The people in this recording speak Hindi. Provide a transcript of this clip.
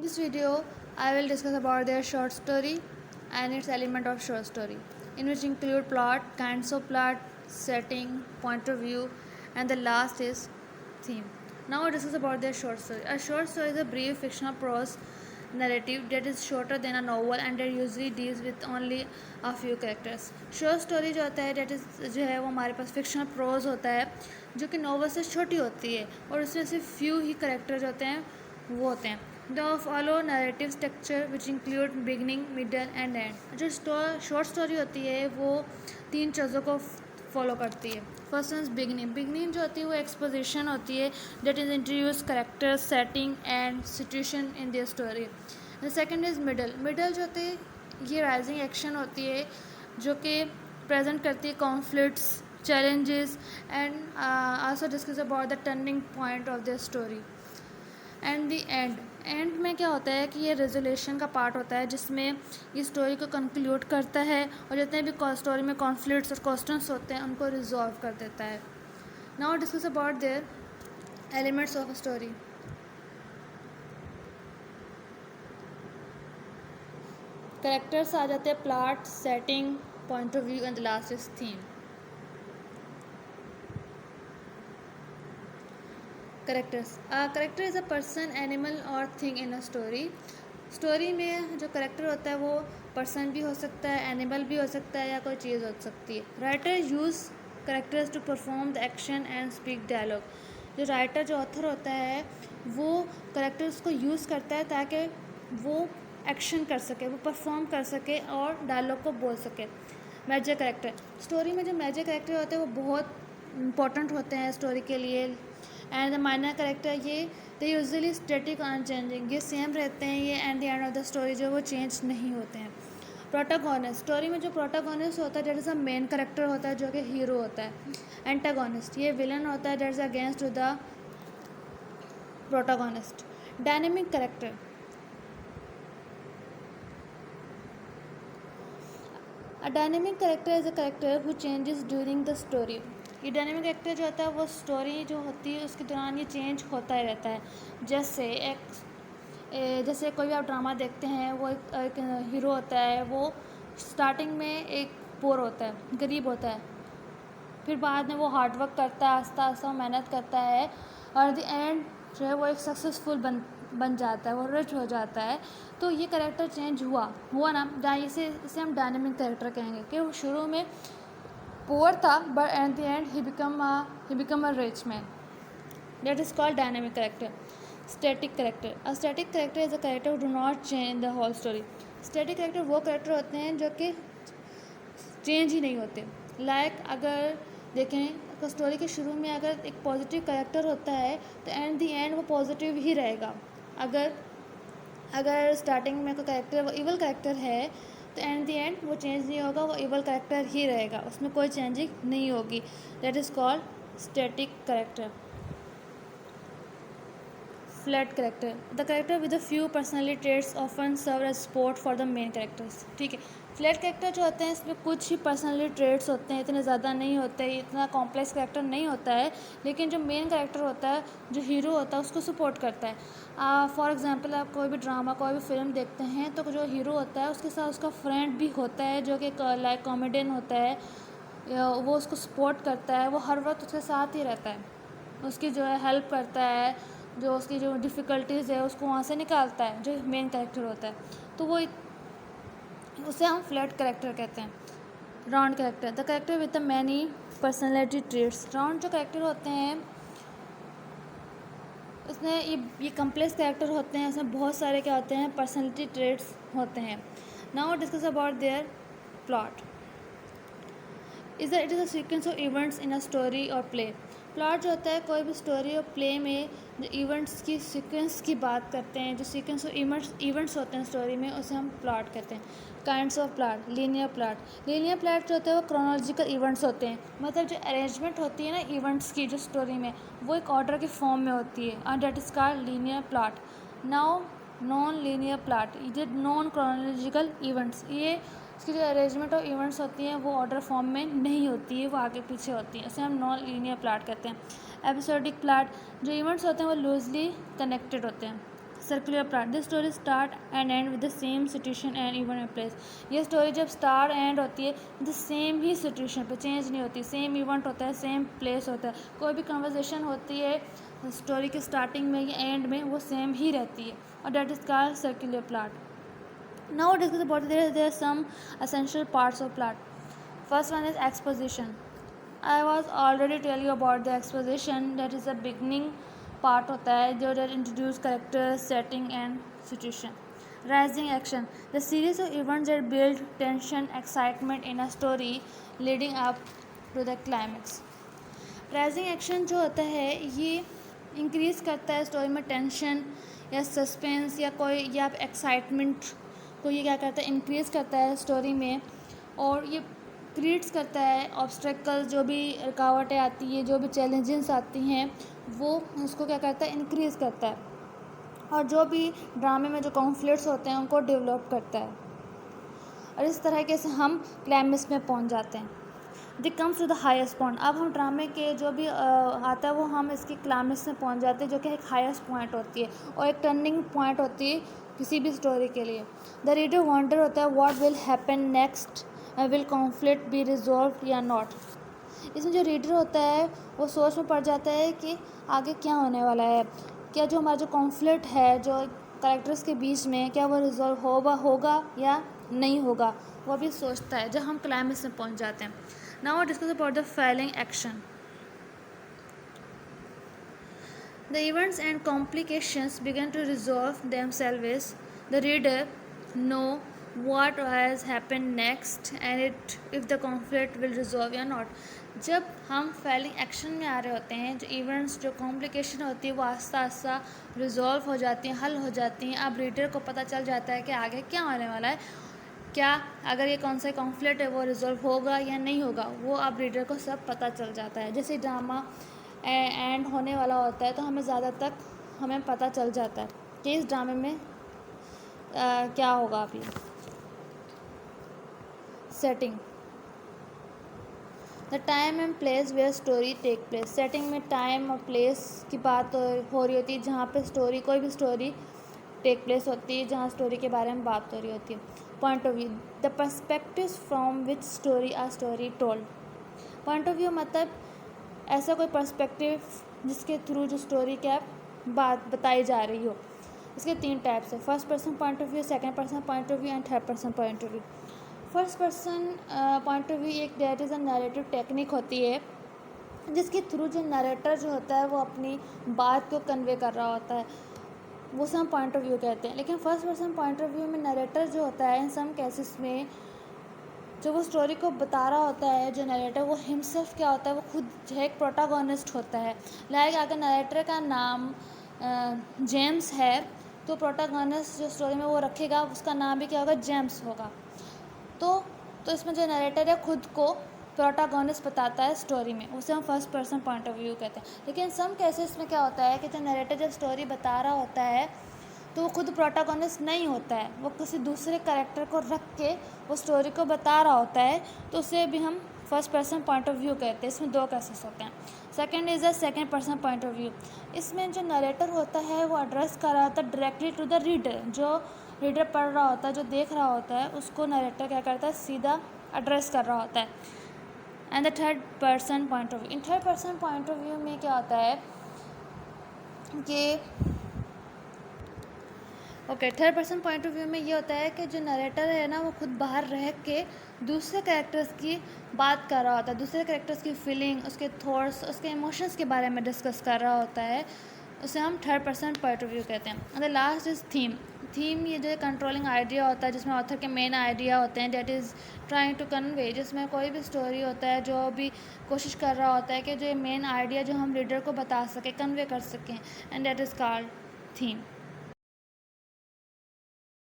This video, I will discuss about their short story and its element of short story, in which include plot, kinds of plot, setting, point of view, and the last is theme. Now, I discuss about their short story. A short story is a brief fictional prose narrative that is shorter than a novel and that usually deals with only a few characters. Short story जो होता है जो है वो हमारे पास फिक्शनल प्रोज होता है जो कि नॉवल से छोटी होती है और उसमें सिर्फ फ्यू ही करेक्टर जो होते हैं वो होते हैं. The follow narrative structure which include beginning middle and and. जो शॉर्ट स्टोरी होती है वो 3 चीज़ों को फॉलो करती है. फर्स्ट इज बिगनिंग जो होती है वो एक्सपोजिशन होती है that is introduce character setting and situation in their story. The second is middle जो होती है ये राइजिंग एक्शन होती है जो कि प्रेजेंट करती है conflicts challenges and also discuss about the turning point of the story. And the and में क्या होता है कि ये रेजोल्यूशन का पार्ट होता है जिसमें ये स्टोरी को कंक्लूड करता है और जितने भी स्टोरी में कॉन्फ्लिक्ट्स और क्वेश्चंस होते हैं उनको रिजॉल्व कर देता है. Now discuss about their elements of a story. Characters आ जाते हैं plot setting point of view and the last is theme. Character is a person animal or thing in a story में जो करेक्टर होता है वो पर्सन भी हो सकता है एनिमल भी हो सकता है या कोई चीज़ हो सकती है. Writer use characters to perform the action and speak dialogue. जो राइटर जो ऑथर होता है वो करेक्टर्स को यूज़ करता है ताकि वो एक्शन कर सके वो परफॉर्म कर सके और डायलॉग को बोल सके. मेजर करेक्टर स्टोरी में जो मेजर करेक्टर होते हैं वो बहुत इंपॉर्टेंट होते हैं स्टोरी के लिए. एंड द माइनर करेक्टर ये दे यूजुअली स्टैटिक अनचेंजिंग ये सेम रहते हैं ये and the end of the story जो वो चेंज नहीं होते हैं. प्रोटागोनिस्ट स्टोरी में जो प्रोटागोनिस्ट होता है that is a main character होता है जो कि हीरो होता है. एंटागोनिस्ट ये विलन होता है that is against to the protagonist. Dynamic character A dynamic character is a character who changes during the story. ये डायनेमिक कैरेक्टर जो होता है वो स्टोरी जो होती है उसके दौरान ये चेंज होता ही रहता है. जैसे कोई भी आप ड्रामा देखते हैं वो एक हीरो होता है वो स्टार्टिंग में एक पोर होता है गरीब होता है फिर बाद में वो हार्डवर्क करता है आस्ता आस्ता मेहनत करता है और द एंड जो है वो एक सक्सेसफुल बन जाता है वो रिच हो जाता है. तो ये करेक्टर चेंज हुआ ना इसे हम डायनेमिक करेक्टर कहेंगे कि वो शुरू में पुअर था but at the end he become a rich man. That is called dynamic character. Static character a static character is a character who do not change the whole story. Static character वो करेक्टर होते हैं जो कि चेंज ही नहीं होते. अगर देखें तो स्टोरी के शुरू में अगर एक पॉजिटिव करेक्टर होता है तो एट द एंड वो पॉजिटिव ही रहेगा. अगर स्टार्टिंग में कोई करेक्टर वो इवल करेक्टर है तो एट द एंड वो चेंज नहीं होगा वो इवल करेक्टर ही रहेगा उसमें कोई चेंजिंग नहीं होगी. That is called static character. Flat character the character with a few personality traits often serve as support for the main characters. ठीक है. फ्लैट करेक्टर जो होते हैं इसमें कुछ ही पर्सनैलिटी ट्रेट्स होते हैं इतने ज़्यादा नहीं होते इतना कॉम्प्लेक्स करेक्टर नहीं होता है लेकिन जो मेन करेक्टर होता है जो हीरो होता है उसको सपोर्ट करता है. फॉर एग्जांपल आप कोई भी ड्रामा कोई भी फिल्म देखते हैं तो जो हीरो होता है उसके साथ उसका फ्रेंड भी होता है जो कि लाइक कॉमेडियन होता है. वो उसको सपोर्ट करता है वो हर वक्त उसके साथ ही रहता है उसकी जो है हेल्प करता है जो उसकी जो डिफ़िकल्टीज़ है उसको वहाँ से निकालता है जो मेन कैरेक्टर होता है. तो वो उसे हम फ्लैट कैरेक्टर कहते हैं. Round character the character with the many personality traits. Round जो कैरेक्टर होते हैं उसमें ये कम्प्लेक्स कैरेक्टर होते हैं उसमें बहुत सारे क्या होते हैं पर्सनैलिटी ट्रेट्स होते हैं. Now discuss about there plot. It is a sequence of events in a story और प्ले. प्लॉट जो होता है कोई भी स्टोरी और प्ले में जो इवेंट्स की सीक्वेंस की बात करते हैं जो सीक्वेंस ऑफ इवेंट्स होते हैं स्टोरी में उसे हम प्लॉट कहते हैं. Kinds of plot linear plot जो होते हैं वो क्रोनोलॉजिकल इवेंट्स होते हैं मतलब जो अरेंजमेंट होती है ना इवेंट्स की जो स्टोरी में वो एक ऑर्डर के फॉर्म में होती है and that is called linear plot. Now non linear plot ये नॉन क्रोनोलॉजिकल इवेंट्स ये इसकी जो अरेंजमेंट ऑफ इवेंट्स होती हैं वो ऑर्डर फॉर्म में नहीं होती है वो आगे पीछे होती है उसे हम नॉन लीनियर प्लॉट कहते हैं. एपिसोडिक प्लॉट जो इवेंट्स होते हैं वो लूजली कनेक्टेड होते हैं. Circular plot, this story start and and with the same situation and even and place. ये स्टोरी जब स्टार्ट एंड होती है तो सेम ही सिचुएशन पे, चेंज नहीं होती, सेम इवेंट होता है, सेम प्लेस होता है। कोई भी कन्वर्सेशन होती है स्टोरी के स्टार्टिंग में या एंड में, वो सेम ही रहती है, और that is called circular plot. Now discuss about there are some essential parts of plot. First one is exposition. I was already tell you about the exposition, that is the beginning part होता है जो that introduce characters, setting and situation. Rising action, the series of events that build tension, excitement in a story leading up to the climax. Rising action जो होता है ये इंक्रीज़ करता है स्टोरी में टेंशन या सस्पेंस या कोई या एक्साइटमेंट को, ये क्या करता है, इंक्रीज़ करता है स्टोरी में, और ये क्रिएट्स करता है ऑब्स्टेकल, जो भी रुकावटें आती हैं, जो भी चैलेंजेस आती हैं, वो उसको क्या करता है, इंक्रीज़ करता है, और जो भी ड्रामे में जो कॉन्फ्लिक्ट्स होते हैं उनको डेवलप करता है, और इस तरीके से हम क्लाइमेक्स में पहुंच जाते हैं। The comes to the highest point, अब हम ड्रामे के जो भी आता है वो हम इसके क्लाइमेक्स में पहुंच जाते हैं, जो कि एक हाईएस्ट पॉइंट होती है और एक टर्निंग पॉइंट होती है किसी भी स्टोरी के लिए। द रीडर वॉन्डर होता है what will happen next, will conflict be resolve या नॉट। इसमें जो रीडर होता है वो सोच में पड़ जाता है कि आगे क्या होने वाला है, क्या जो हमारा जो कॉन्फ्लिक्ट है जो कैरेक्टर्स के बीच में, क्या वो रिजॉल्व होगा या नहीं होगा, वो भी सोचता है जब हम क्लाइमेक्स में पहुंच जाते हैं। Now discuss about the falling action. The events and complications begin to resolve themselves. The reader know what has happened next and if the conflict will resolve or not. जब हम फैलिंग एक्शन में आ रहे होते हैं, जो इवेंट्स जो कॉम्प्लिकेशन होती है वो आस्ता आस्ता रिजॉल्व हो जाती हैं, हल हो जाती हैं। अब रीडर को पता चल जाता है कि आगे क्या होने वाला है, क्या अगर ये कौन सा कॉन्फ्लिक्ट है वो रिजॉल्व होगा या नहीं होगा, वो अब रीडर को सब पता चल जाता है। जैसे ड्रामा एंड होने वाला होता है तो हमें ज़्यादा तक हमें पता चल जाता है कि इस ड्रामे में क्या होगा। अभी setting, the time and place where story take place. Setting में टाइम और प्लेस की बात हो रही होती है जहाँ पे स्टोरी, कोई भी स्टोरी टेक प्लेस होती है, जहाँ स्टोरी के बारे में बात हो रही होती है। Point of view, the perspective from which story a story told. Point of view मतलब ऐसा कोई पर्सपेक्टिव जिसके थ्रू जो स्टोरी क्या बात बताई जा रही हो। इसके 3 टाइप्स है, first person point of view, second person point of view and third person point of view. First person point of view एक that is a narrative technique होती है जिसके थ्रू जो नरेटर जो होता है वो अपनी बात को कन्वे कर रहा होता है, वो हम पॉइंट ऑफ व्यू कहते हैं। लेकिन first person point of view में नरेटर जो होता है इन सम केसेस में जो वो स्टोरी को बता रहा होता है, जो नरेटर वो हिमसेल्फ क्या होता है, वो खुद जो है एक प्रोटागोनिस्ट होता है। लाइक अगर नरेटर का नाम जेम्स है तो प्रोटागोनिस्ट जो स्टोरी में वो रखेगा उसका नाम भी क्या होगा, जेम्स होगा। तो इसमें जो नरेटर है खुद को प्रोटागोनिस्ट बताता है स्टोरी में, उसे हम first person point of view कहते हैं। लेकिन सम केसेस में क्या होता है कि जो नरेटर जब स्टोरी बता रहा होता है तो वो खुद प्रोटागोनिस्ट नहीं होता है, वो किसी दूसरे कैरेक्टर को रख के वो स्टोरी को बता रहा होता है, तो उसे भी हम first person point of view कहते हैं। इसमें 2 केसेस होते हैं। Second is a second person point of view. इसमें जो नरेटर होता है वो एड्रेस कर रहा होता है डायरेक्टली टू द रीडर, जो रीडर पढ़ रहा होता है, जो देख रहा होता है, उसको नरेटर क्या करता है, सीधा एड्रेस कर रहा होता है। And the third person point of view, in third person point of view में क्या होता है कि third person point of view में ये होता है कि जो नरेटर है ना वो खुद बाहर रह के दूसरे कैरेक्टर्स की बात कर रहा होता है, दूसरे कैरेक्टर्स की फीलिंग, उसके थॉट्स, उसके इमोशंस के बारे में डिस्कस कर रहा होता है, उसे हम third person point of view कहते हैं। And the last is theme. Theme ये जो कंट्रोलिंग आइडिया होता है जिसमें ऑथर के मेन आइडिया होते हैं, that is trying to convey, जिसमें कोई भी स्टोरी होता है जो भी कोशिश कर रहा होता है कि जो मेन आइडिया जो हम रीडर को बता सकें, कन्वे कर सकें, and that is called theme.